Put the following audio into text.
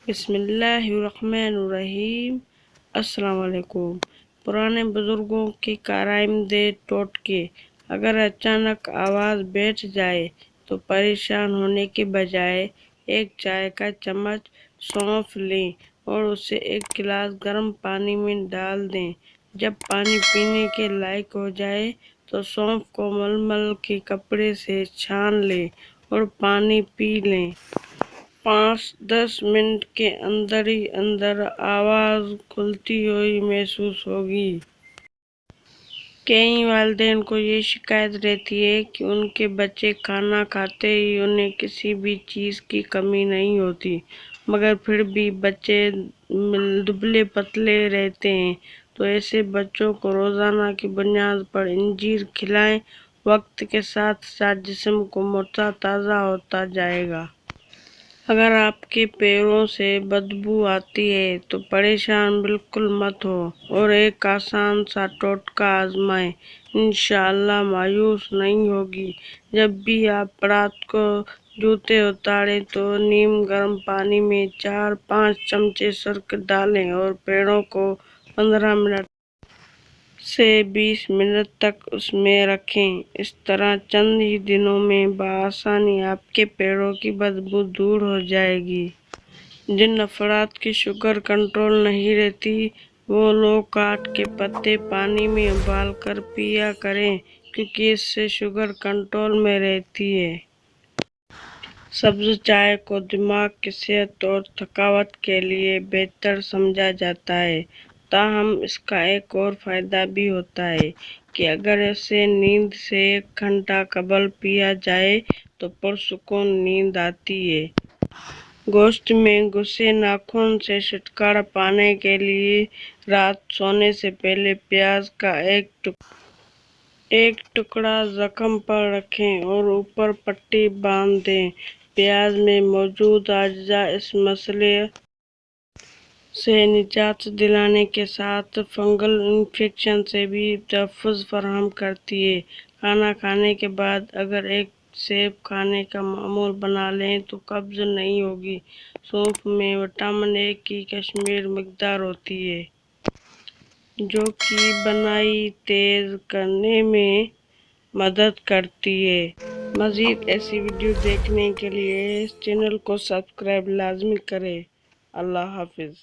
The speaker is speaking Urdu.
بسم اللہ الرحمن الرحیم۔ السلام علیکم۔ پرانے بزرگوں کی کارآمد ٹوٹکے۔ اگر اچانک آواز بیٹھ جائے تو پریشان ہونے کے بجائے ایک چائے کا چمچ سونف لیں اور اسے ایک گلاس گرم پانی میں ڈال دیں۔ جب پانی پینے کے لائق ہو جائے تو سونف کو ململ کے کپڑے سے چھان لیں اور پانی پی لیں۔ 5-10 منٹ کے اندر ہی اندر آواز کھلتی ہوئی محسوس ہوگی۔ کئی والدین کو یہ شکایت رہتی ہے کہ ان کے بچے کھانا کھاتے ہی انہیں کسی بھی چیز کی کمی نہیں ہوتی، مگر پھر بھی بچے دبلے پتلے رہتے ہیں۔ تو ایسے بچوں کو روزانہ کی بنیاد پر انجیر کھلائیں، وقت کے ساتھ ساتھ جسم کو موٹا تازہ ہوتا جائے گا۔ اگر آپ کے پیروں سے بدبو آتی ہے تو پریشان بالکل مت ہو اور ایک آسان سا ٹوٹکا آزمائیں، انشاءاللہ مایوس نہیں ہوگی۔ جب بھی آپ رات کو جوتے اتاریں تو نیم گرم پانی میں 4-5 چمچے سرکہ ڈالیں اور پیروں کو 15 منٹ سے 20 منٹ تک اس میں رکھیں۔ اس طرح چند ہی دنوں میں بآسانی آپ کے پیروں کی بدبو دور ہو جائے گی۔ جن افراد کی شوگر کنٹرول نہیں رہتی وہ لو کاٹ کے پتے پانی میں ابال کر پیا کریں، کیونکہ اس سے شوگر کنٹرول میں رہتی ہے۔ سبز چائے کو دماغ کی صحت اور تھکاوٹ کے لیے بہتر سمجھا جاتا ہے، تاہم اس کا ایک اور فائدہ بھی ہوتا ہے کہ اگر اسے نیند سے 1 گھنٹہ قبل پیا جائے تو پرسکون نیند آتی ہے۔ گوشت میں گھسے ناخن سے چھٹکارا پانے کے لیے رات سونے سے پہلے پیاز کا ایک ٹکڑا زخم پر رکھیں اور اوپر پٹی باندھ دیں۔ پیاز میں موجود اجزاء اس مسئلے سے نجات دلانے کے ساتھ فنگل انفیکشن سے بھی تحفظ فراہم کرتی ہے۔ کھانا کھانے کے بعد اگر ایک سیب کھانے کا معمول بنا لیں تو قبض نہیں ہوگی۔ سونف میں وٹامن اے کی کثیر مقدار ہوتی ہے، جو کی بنائی تیز کرنے میں مدد کرتی ہے۔ مزید ایسی ویڈیو دیکھنے کے لیے اس چینل کو سبسکرائب لازمی کریں۔ اللہ حافظ۔